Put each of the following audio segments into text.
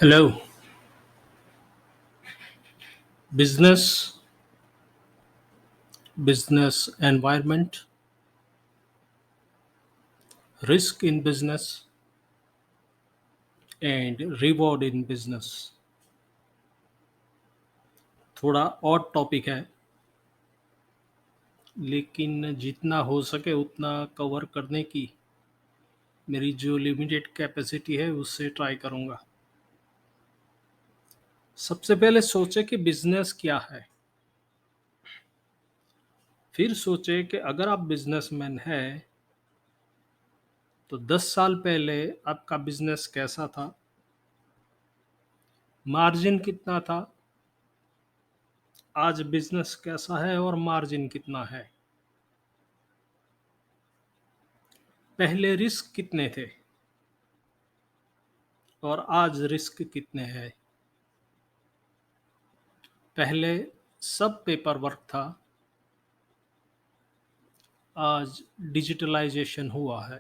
Hello. Business, business environment, risk in business, and reward in business. थोड़ा और topic है, लेकिन जितना हो सके उतना कवर करने की मेरी जो लिमिटेड कैपेसिटी है उससे ट्राई करूँगा। सबसे पहले सोचे कि बिजनेस क्या है, फिर सोचे कि अगर आप बिजनेसमैन हैं तो 10 साल पहले आपका बिजनेस कैसा था, मार्जिन कितना था, आज बिजनेस कैसा है और मार्जिन कितना है, पहले रिस्क कितने थे और आज रिस्क कितने हैं। पहले सब पेपर वर्क था, आज डिजिटलाइजेशन हुआ है।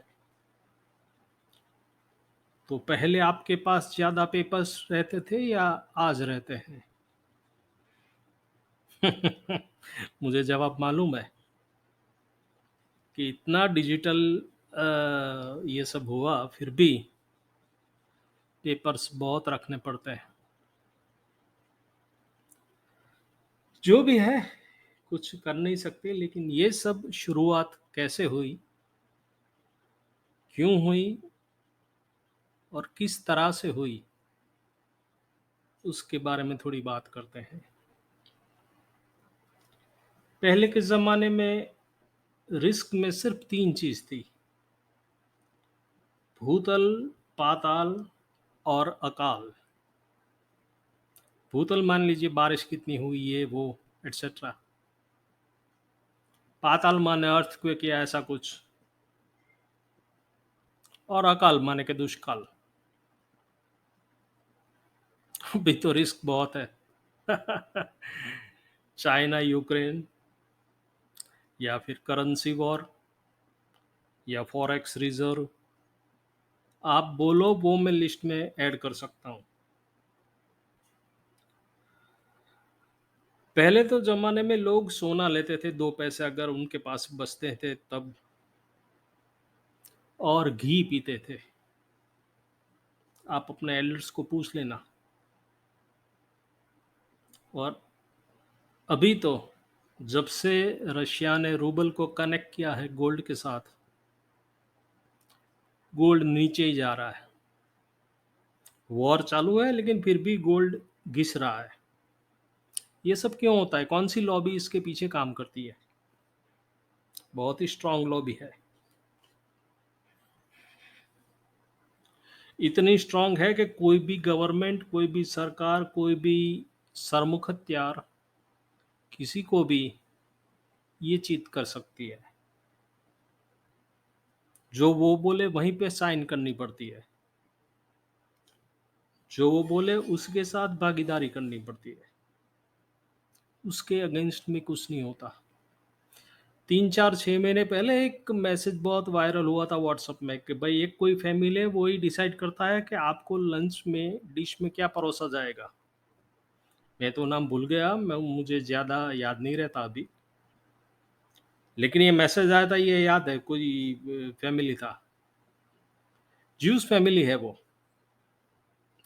तो पहले आपके पास ज़्यादा पेपर्स रहते थे या आज रहते हैं? मुझे जवाब मालूम है कि इतना डिजिटल ये सब हुआ फिर भी पेपर्स बहुत रखने पड़ते हैं। जो भी है, कुछ कर नहीं सकते, लेकिन ये सब शुरुआत कैसे हुई, क्यों हुई और किस तरह से हुई, उसके बारे में थोड़ी बात करते हैं। पहले के ज़माने में रिस्क में सिर्फ 3 चीज़ थी, भूतल, पाताल और अकाल। भूतल मान लीजिए बारिश कितनी हुई, ये वो एटसेट्रा। पाताल माने अर्थक्वेक या ऐसा कुछ, और अकाल माने के दुष्काल। अभी तो रिस्क बहुत है। चाइना यूक्रेन, या फिर करेंसी वॉर, या फॉरेक्स रिजर्व, आप बोलो वो मैं लिस्ट में ऐड कर सकता हूँ। पहले तो ज़माने में लोग सोना लेते थे 2 पैसे अगर उनके पास बचते थे तब, और घी पीते थे। आप अपने एल्डर्स को पूछ लेना। और अभी तो जब से रशिया ने रूबल को कनेक्ट किया है गोल्ड के साथ, गोल्ड नीचे ही जा रहा है। वॉर चालू है लेकिन फिर भी गोल्ड घिस रहा है। ये सब क्यों होता है? कौन सी लॉबी इसके पीछे काम करती है? बहुत ही स्ट्रांग लॉबी है। इतनी स्ट्रांग है कि कोई भी गवर्नमेंट, कोई भी सरकार, कोई भी सरमुख हत्यार किसी को भी ये चीत कर सकती है। जो वो बोले वहीं पे साइन करनी पड़ती है, जो वो बोले उसके साथ भागीदारी करनी पड़ती है, उसके अगेंस्ट में कुछ नहीं होता। 3 4 6 महीने पहले एक मैसेज बहुत वायरल हुआ था व्हाट्सएप में कि भाई एक कोई फैमिली है, वो ही डिसाइड करता है कि आपको लंच में डिश में क्या परोसा जाएगा। मैं तो नाम भूल गया, मैं मुझे ज़्यादा याद नहीं रहता अभी, लेकिन ये मैसेज आया था, ये याद है। कोई फैमिली था, ज्यूस फैमिली है वो।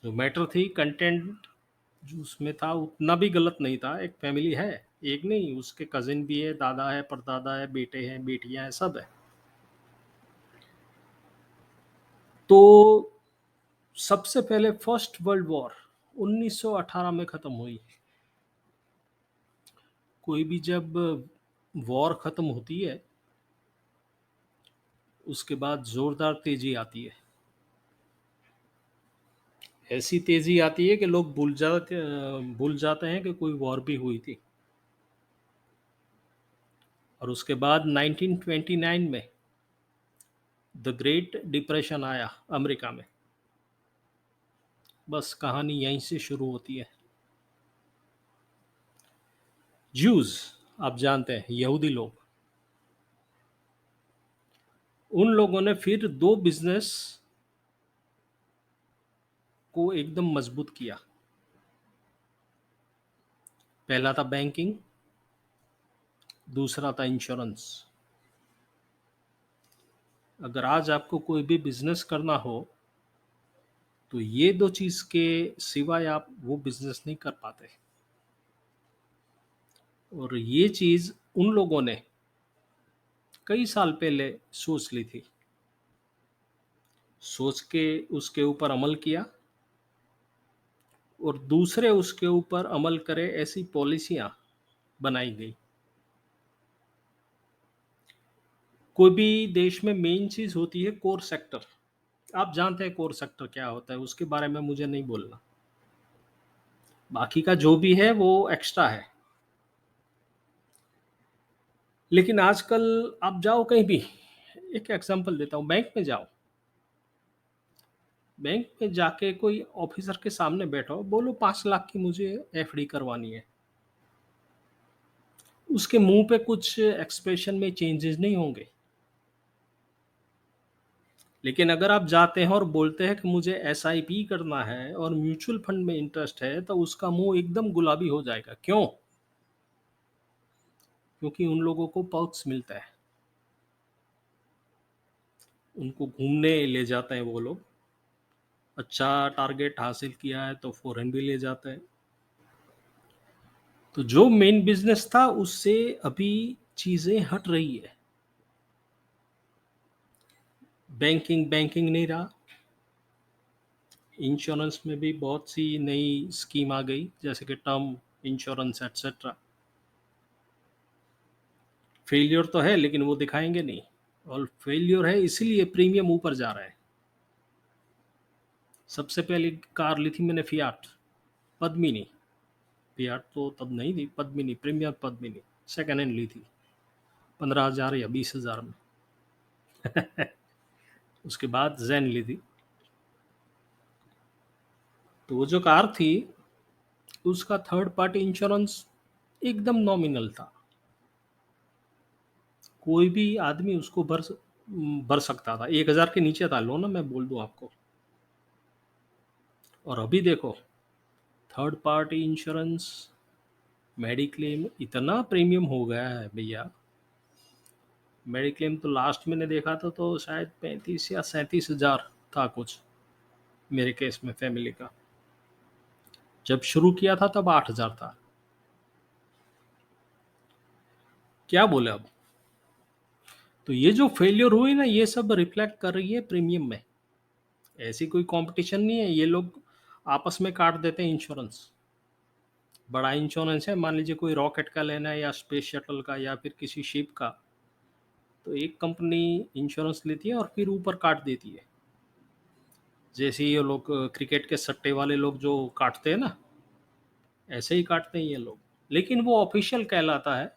जो मैटर थी, कंटेंट जो उसमें था उतना भी गलत नहीं था। एक फैमिली है, एक नहीं, उसके कजिन भी है, दादा है, परदादा है, बेटे हैं, बेटियां हैं, सब है। तो सबसे पहले फर्स्ट वर्ल्ड वॉर 1918 में ख़त्म हुई। कोई भी जब वॉर ख़त्म होती है उसके बाद ज़ोरदार तेज़ी आती है। ऐसी तेज़ी आती है कि लोग भूल जाते हैं कि कोई वॉर भी हुई थी। और उसके बाद 1929 में द ग्रेट डिप्रेशन आया अमेरिका में। बस कहानी यहीं से शुरू होती है। ज्यूज, आप जानते हैं, यहूदी लोग, उन लोगों ने फिर दो बिजनेस को एकदम मजबूत किया। पहला था बैंकिंग, दूसरा था इंश्योरेंस। अगर आज आपको कोई भी बिजनेस करना हो तो ये दो चीज के सिवाय आप वो बिजनेस नहीं कर पाते। और ये चीज उन लोगों ने कई साल पहले सोच ली थी, सोच के उसके ऊपर अमल किया, और दूसरे उसके ऊपर अमल करें ऐसी पॉलिसियां बनाई गई। कोई भी देश में मेन चीज होती है कोर सेक्टर। आप जानते हैं कोर सेक्टर क्या होता है, उसके बारे में मुझे नहीं बोलना। बाकी का जो भी है वो एक्स्ट्रा है। लेकिन आजकल आप जाओ कहीं भी, एक एग्जांपल देता हूँ, बैंक में जाओ, बैंक में जाके कोई ऑफिसर के सामने बैठो, बोलो 5 लाख की मुझे एफडी करवानी है, उसके मुंह पे कुछ एक्सप्रेशन में चेंजेस नहीं होंगे। लेकिन अगर आप जाते हैं और बोलते हैं कि मुझे एसआईपी करना है और म्यूचुअल फंड में इंटरेस्ट है, तो उसका मुंह एकदम गुलाबी हो जाएगा। क्यों? क्योंकि उन लोगों को पर्क्स मिलता है, उनको घूमने ले जाते हैं वो लोग। अच्छा टारगेट हासिल किया है तो फॉरेन भी ले जाते हैं। तो जो मेन बिजनेस था उससे अभी चीजें हट रही है। बैंकिंग बैंकिंग नहीं रहा। इंश्योरेंस में भी बहुत सी नई स्कीम आ गई, जैसे कि टर्म इंश्योरेंस एटसेट्रा। फेलियर तो है लेकिन वो दिखाएंगे नहीं, और फेलियर है इसीलिए प्रीमियम ऊपर जा रहा है। सबसे पहली कार ली थी मैंने फियाट, पद्मिनी। फियाट तो तब नहीं थी, Padmini, premium Padmini. Second hand ली थी 15,000 या 20,000 में। उसके बाद जैन ली थी। तो वो जो कार थी उसका थर्ड पार्टी इंश्योरेंस एकदम नॉमिनल था। कोई भी आदमी उसको भर सकता था, 1,000 के नीचे था, लो ना मैं बोल दूं आपको। और अभी देखो, थर्ड पार्टी इंश्योरेंस, मेडिक्लेम इतना प्रीमियम हो गया है भैया। मेडिक्लेम तो लास्ट मैंने देखा था तो शायद 35 या 37 हज़ार था कुछ, मेरे केस में फैमिली का। जब शुरू किया था तब 8 हज़ार था। क्या बोले अब। तो ये जो फेलियर हुई ना, ये सब रिफ्लेक्ट कर रही है प्रीमियम में। ऐसी कोई कंपटीशन नहीं है, ये लोग आपस में काट देते हैं इंश्योरेंस। बड़ा इंश्योरेंस है, मान लीजिए कोई रॉकेट का लेना है या स्पेस शटल का या फिर किसी शिप का, तो एक कंपनी इंश्योरेंस लेती है और फिर ऊपर काट देती है। जैसे ये लोग क्रिकेट के सट्टे वाले लोग जो काटते हैं ना, ऐसे ही काटते हैं ये लोग। लेकिन वो ऑफिशियल कहलाता है,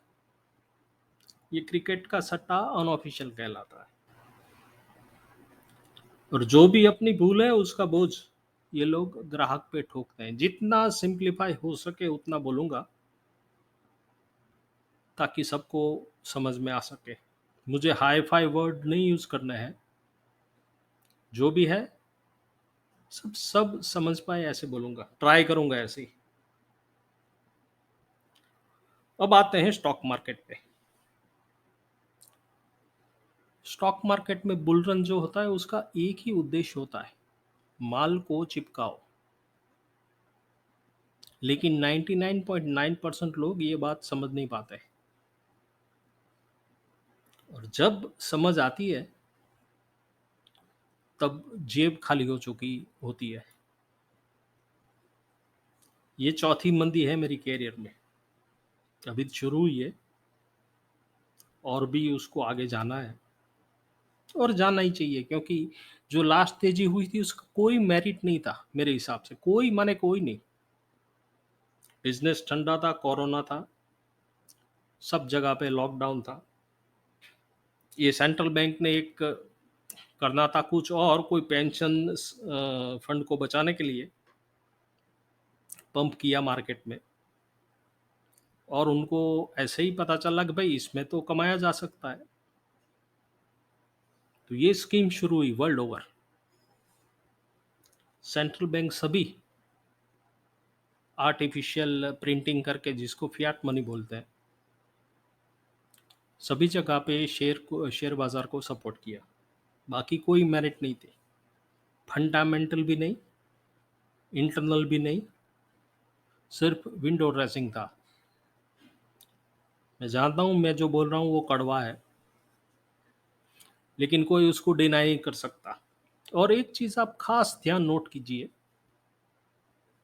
ये क्रिकेट का सट्टा अनऑफिशियल कहलाता है। और जो भी अपनी भूल है उसका बोझ ये लोग ग्राहक पे ठोकते हैं। जितना सिंप्लीफाई हो सके उतना बोलूंगा, ताकि सबको समझ में आ सके। मुझे हाई फाई वर्ड नहीं यूज करना है, जो भी है सब सब समझ पाए ऐसे बोलूंगा, ट्राई करूंगा ऐसे ही। अब आते हैं स्टॉक मार्केट पे। स्टॉक मार्केट में बुल रन जो होता है उसका एक ही उद्देश्य होता है, माल को चिपकाओ। लेकिन 99.9% लोग ये बात समझ नहीं पाते। और जब समझ आती है तब जेब खाली हो चुकी होती है। ये चौथी मंदी है मेरी कैरियर में, अभी तो शुरू हुई है, और भी उसको आगे जाना है। और जाना ही चाहिए, क्योंकि जो लास्ट तेजी हुई थी उसका कोई मेरिट नहीं था मेरे हिसाब से, कोई माने कोई नहीं। बिजनेस ठंडा था, कोरोना था, सब जगह पे लॉकडाउन था। ये सेंट्रल बैंक ने एक करना था कुछ, और कोई पेंशन फंड को बचाने के लिए पंप किया मार्केट में। और उनको ऐसे ही पता चला कि भाई इसमें तो कमाया जा सकता है, तो ये स्कीम शुरू हुई वर्ल्ड ओवर। सेंट्रल बैंक सभी आर्टिफिशियल प्रिंटिंग करके, जिसको फिएट मनी बोलते हैं, सभी जगह पे शेयर बाजार को सपोर्ट किया। बाकी कोई मेरिट नहीं थी, फंडामेंटल भी नहीं, इंटरनल भी नहीं, सिर्फ विंडो ड्रेसिंग था। मैं जानता हूँ मैं जो बोल रहा हूँ वो कड़वा है, लेकिन कोई उसको डिनाई नहीं कर सकता। और एक चीज़ आप खास ध्यान नोट कीजिए,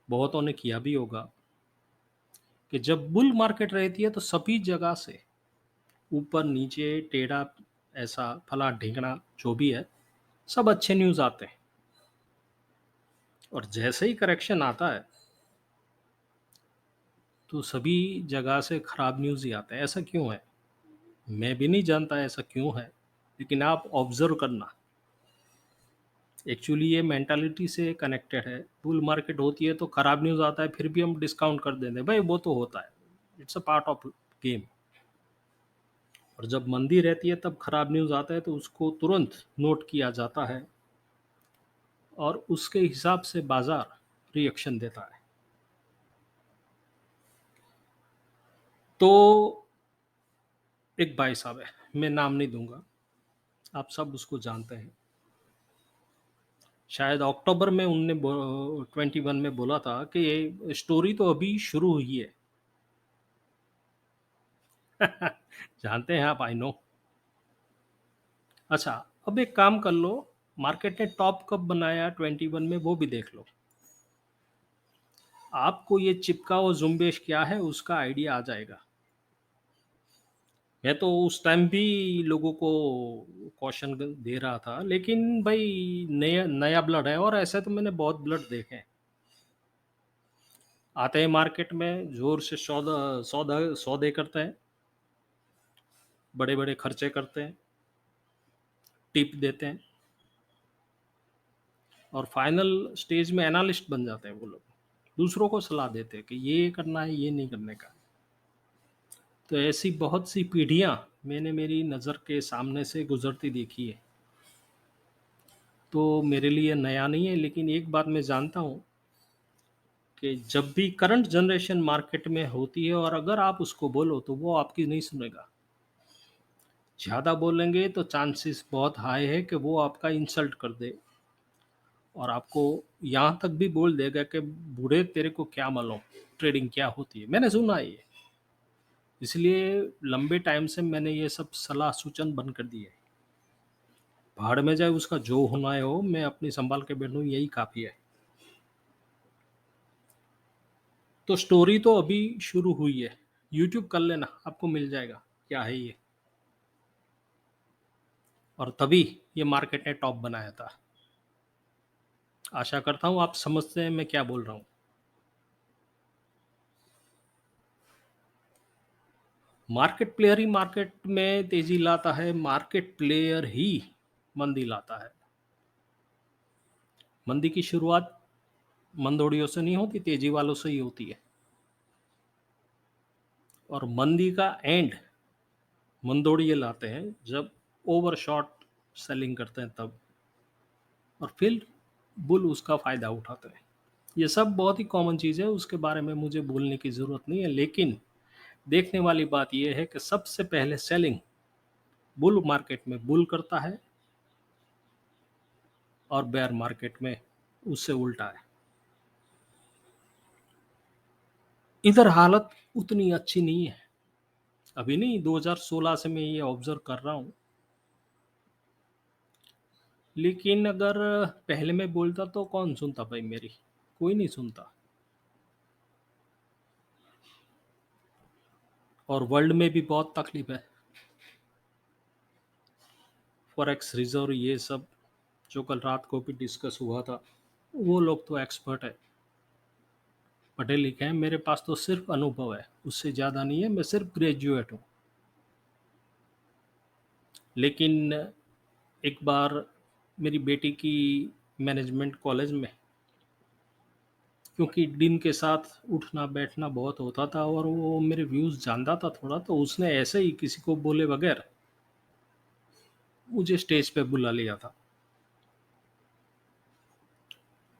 बहुतों ने किया भी होगा, कि जब बुल मार्केट रहती है तो सभी जगह से ऊपर नीचे टेढ़ा, ऐसा फला ढिंगना जो भी है, सब अच्छे न्यूज़ आते हैं। और जैसे ही करेक्शन आता है तो सभी जगह से खराब न्यूज़ ही आते हैं। ऐसा क्यों है? मैं भी नहीं जानता ऐसा क्यों है, लेकिन आप ऑब्जर्व करना। एक्चुअली ये मेंटालिटी से कनेक्टेड है। बुल मार्केट होती है तो खराब न्यूज़ आता है, फिर भी हम डिस्काउंट कर देते हैं, भाई वो तो होता है, it's a part of game. और जब मंदी रहती है तब खराब न्यूज़ आता है तो उसको तुरंत नोट किया जाता है और उसके हिसाब से बाजार रिएक्शन देता है। तो एक भाई साहब है, मैं नाम नहीं दूंगा, आप सब उसको जानते हैं। शायद अक्टूबर में उनने 21 में बोला था कि ये स्टोरी तो अभी शुरू हुई है। जानते हैं आप, आई नो। अच्छा, अब एक काम कर लो, मार्केट ने टॉप कब बनाया 21 में वो भी देख लो। आपको ये चिपका और जुम्बेश क्या है उसका आइडिया आ जाएगा। मैं तो उस टाइम भी लोगों को कॉशन दे रहा था, लेकिन भाई नया नया ब्लड है, और ऐसे तो मैंने बहुत ब्लड देखे हैं। आते हैं मार्केट में, जोर से सौदा सौदा सौदे करते हैं, बड़े बड़े खर्चे करते हैं, टिप देते हैं, और फाइनल स्टेज में एनालिस्ट बन जाते हैं वो लोग। दूसरों को सलाह देते हैं कि ये करना है, ये नहीं करने का। तो ऐसी बहुत सी पीढ़ियां मैंने मेरी नज़र के सामने से गुजरती देखी है। तो मेरे लिए नया नहीं है, लेकिन एक बात मैं जानता हूँ कि जब भी करंट जनरेशन मार्केट में होती है और अगर आप उसको बोलो तो वो आपकी नहीं सुनेगा। ज़्यादा बोलेंगे तो चांसेस बहुत हाई है कि वो आपका इंसल्ट कर दे, और आपको यहाँ तक भी बोल देगा कि बूढ़े तेरे को क्या मालूम ट्रेडिंग क्या होती है। मैंने सुना है ये, इसलिए लंबे टाइम से मैंने ये सब सलाह सूचन बंद कर दिए। भाड़ में जाए उसका जो होना है हो, मैं अपनी संभाल के बैठूं यही काफ़ी है। तो स्टोरी तो अभी शुरू हुई है, यूट्यूब कर लेना, आपको मिल जाएगा क्या है ये। और तभी ये मार्केट ने टॉप बनाया था। आशा करता हूँ आप समझते हैं मैं क्या बोल रहा हूँ। मार्केट प्लेयर ही मार्केट में तेजी लाता है, मार्केट प्लेयर ही मंदी लाता है। मंदी की शुरुआत मंदोड़ियों से नहीं होती, तेजी वालों से ही होती है। और मंदी का एंड मंदोड़िए लाते हैं, जब ओवर शॉर्ट सेलिंग करते हैं तब, और फिर बुल उसका फ़ायदा उठाते हैं। ये सब बहुत ही कॉमन चीज़ है, उसके बारे में मुझे बोलने की ज़रूरत नहीं है। लेकिन देखने वाली बात यह है कि सबसे पहले सेलिंग बुल मार्केट में बुल करता है, और बेयर मार्केट में उससे उल्टा है। इधर हालत उतनी अच्छी नहीं है, अभी नहीं, 2016 से मैं ये ऑब्जर्व कर रहा हूँ। लेकिन अगर पहले मैं बोलता तो कौन सुनता भाई मेरी, कोई नहीं सुनता। और वर्ल्ड में भी बहुत तकलीफ है, फॉरेक्स रिजर्व ये सब जो कल रात को भी डिस्कस हुआ था, वो लोग तो एक्सपर्ट है, पढ़े लिखे हैं। मेरे पास तो सिर्फ अनुभव है, उससे ज़्यादा नहीं है, मैं सिर्फ ग्रेजुएट हूँ। लेकिन एक बार मेरी बेटी की मैनेजमेंट कॉलेज में, क्योंकि दिन के साथ उठना बैठना बहुत होता था और वो मेरे व्यूज़ जानता था थोड़ा, तो उसने ऐसे ही किसी को बोले बगैर मुझे स्टेज पे बुला लिया था।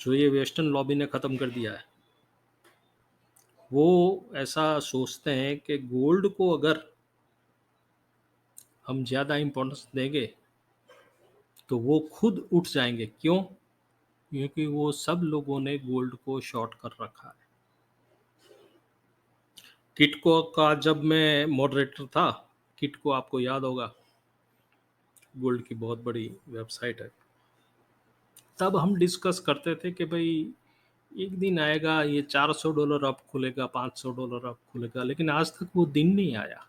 जो ये वेस्टर्न लॉबी ने ख़त्म कर दिया है। वो ऐसा सोचते हैं कि गोल्ड को अगर हम ज़्यादा इम्पोर्टेंस देंगे, तो वो खुद उठ जाएँगे। क्यों? क्योंकि वो सब लोगों ने गोल्ड को शॉर्ट कर रखा है। किटको का जब मैं मॉडरेटर था, किटको आपको याद होगा, गोल्ड की बहुत बड़ी वेबसाइट है। तब हम डिस्कस करते थे कि भई एक दिन आएगा ये $400 अब खुलेगा, $500 अब खुलेगा, लेकिन आज तक वो दिन नहीं आया।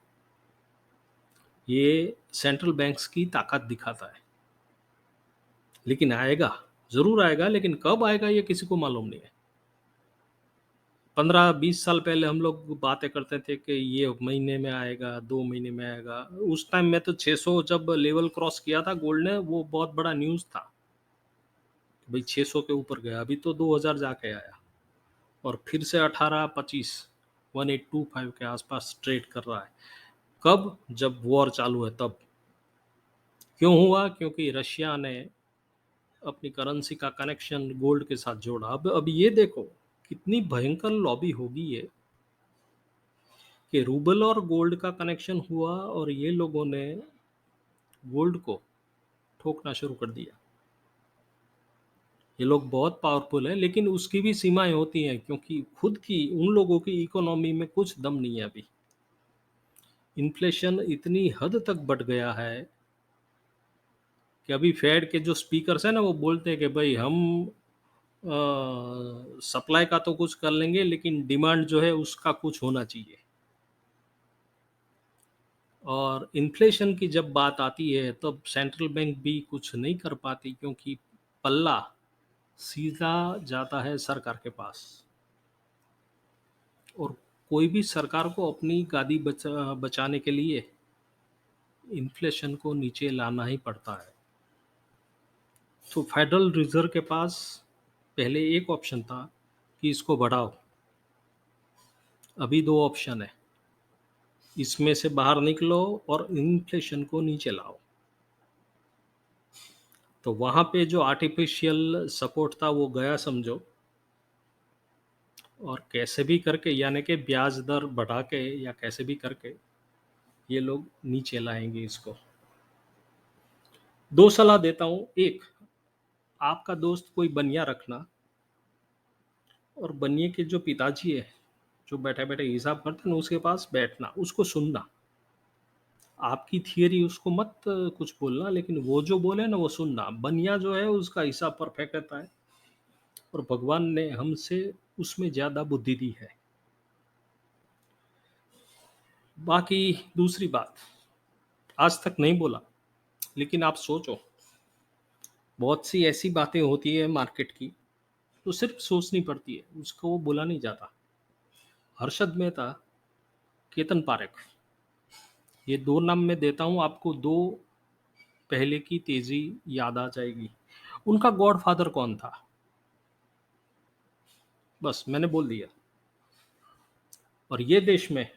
ये सेंट्रल बैंक्स की ताकत दिखाता है। लेकिन आएगा, ज़रूर आएगा, लेकिन कब आएगा ये किसी को मालूम नहीं है। 15-20 साल पहले हम लोग बातें करते थे कि ये महीने में आएगा, 2 महीने में आएगा। उस टाइम में तो 600 जब लेवल क्रॉस किया था गोल्ड ने, वो बहुत बड़ा न्यूज़ था। भई 600 के ऊपर गया, अभी तो 2000 जाके आया और फिर से 18-25 1825 के आसपास ट्रेड कर रहा है। कब? जब वॉर चालू है तब। क्यों हुआ? क्योंकि रशिया ने अपनी करेंसी का कनेक्शन गोल्ड के साथ जोड़ा। अब ये देखो, कितनी भयंकर लॉबी होगी ये, कि रूबल और गोल्ड का कनेक्शन हुआ और ये लोगों ने गोल्ड को ठोकना शुरू कर दिया। ये लोग बहुत पावरफुल हैं, लेकिन उसकी भी सीमाएँ होती हैं, क्योंकि खुद की उन लोगों की इकोनॉमी में कुछ दम नहीं है अभी। इन्फ्लेशन इतनी हद तक बढ़ गया है कि अभी फेड के जो स्पीकर्स हैं ना, वो बोलते हैं कि भई हम सप्लाई का तो कुछ कर लेंगे, लेकिन डिमांड जो है उसका कुछ होना चाहिए। और इन्फ्लेशन की जब बात आती है, तब सेंट्रल बैंक भी कुछ नहीं कर पाती, क्योंकि पल्ला सीधा जाता है सरकार के पास। और कोई भी सरकार को अपनी गादी बचाने के लिए इन्फ्लेशन को नीचे लाना ही पड़ता है। तो फेडरल रिजर्व के पास पहले एक ऑप्शन था कि इसको बढ़ाओ, अभी 2 ऑप्शन है, इसमें से बाहर निकलो और इन्फ्लेशन को नीचे लाओ। तो वहाँ पे जो आर्टिफिशियल सपोर्ट था वो गया समझो, और कैसे भी करके, यानी कि ब्याज दर बढ़ा के या कैसे भी करके ये लोग नीचे लाएंगे इसको। 2 सलाह देता हूँ। एक, आपका दोस्त कोई बनिया रखना, और बनिए के जो पिताजी है, जो बैठे-बैठे हिसाब करते हैं ना, उसके पास बैठना, उसको सुनना। आपकी थियरी उसको मत कुछ बोलना, लेकिन वो जो बोले ना वो सुनना। बनिया जो है उसका हिसाब परफेक्ट रहता है, और भगवान ने हमसे उसमें ज़्यादा बुद्धि दी है। बाकी दूसरी बात, आज तक नहीं बोला, लेकिन आप सोचो, बहुत सी ऐसी बातें होती है मार्केट की, तो सिर्फ सोचनी पड़ती है, उसको बोला नहीं जाता। हर्षद मेहता, केतन पारेख, ये 2 नाम मैं देता हूँ आपको, 2 पहले की तेज़ी याद आ जाएगी। उनका गॉडफ़ादर कौन था? बस मैंने बोल दिया। और ये देश में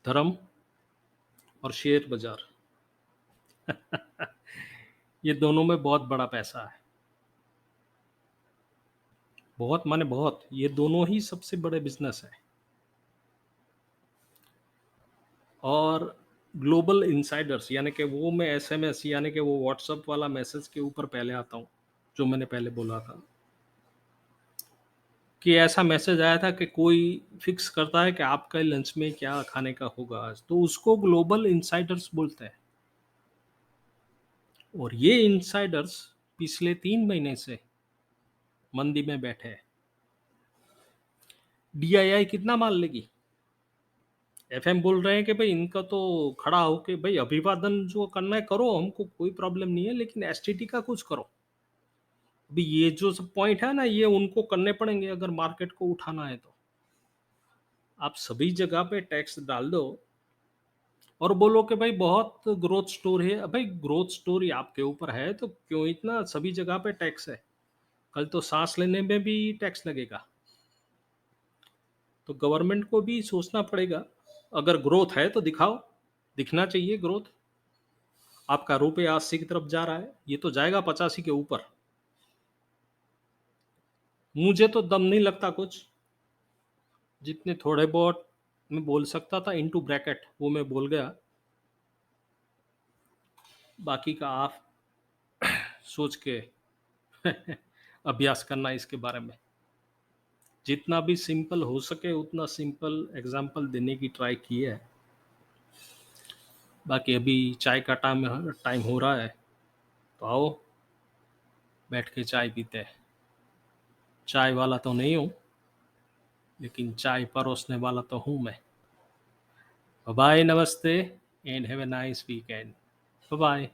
धर्म और शेयर बाज़ार, ये दोनों में बहुत बड़ा पैसा है। बहुत माने बहुत, ये दोनों ही सबसे बड़े बिज़नेस हैं। और ग्लोबल इनसाइडर्स, यानी कि वो मैं एसएमएस, यानी कि वो व्हाट्सएप वाला मैसेज के ऊपर पहले आता हूँ, जो मैंने पहले बोला था, कि ऐसा मैसेज आया था कि कोई फिक्स करता है कि आपका लंच में क्या खाने का होगा आज, तो उसको ग्लोबल इनसाइडर्स बोलते हैं। और ये इनसाइडर्स पिछले 3 महीने से मंदी में बैठे हैं। डीआईआई कितना माल लेगी? एफएम बोल रहे हैं कि भाई इनका तो खड़ा होके भाई अभिवादन जो करना है करो, हमको कोई प्रॉब्लम नहीं है, लेकिन एसटीटी का कुछ करो। अभी ये जो सब पॉइंट है ना, ये उनको करने पड़ेंगे अगर मार्केट को उठाना है तो। आप सभी जगह पे टैक्स डाल दो और बोलो कि भाई बहुत ग्रोथ स्टोरी है। भाई ग्रोथ स्टोरी आपके ऊपर है तो क्यों इतना सभी जगह पे टैक्स है? कल तो सांस लेने में भी टैक्स लगेगा। तो गवर्नमेंट को भी सोचना पड़ेगा। अगर ग्रोथ है तो दिखाओ, दिखना चाहिए ग्रोथ। आपका रुपये 80 की तरफ जा रहा है, ये तो जाएगा 85 के ऊपर। मुझे तो दम नहीं लगता कुछ, जितने थोड़े बहुत मैं बोल सकता था इनटू ब्रैकेट वो मैं बोल गया। बाकी का आप सोच के अभ्यास करना इसके बारे में। जितना भी सिंपल हो सके उतना सिंपल एग्जाम्पल देने की ट्राई की है। बाकी अभी चाय का टाइम टाइम हो रहा है, तो आओ बैठ के चाय पीते हैं। चाय वाला तो नहीं हूँ, लेकिन चाय परोसने वाला तो हूँ मैं। बाय, नमस्ते and have a nice weekend. Bye.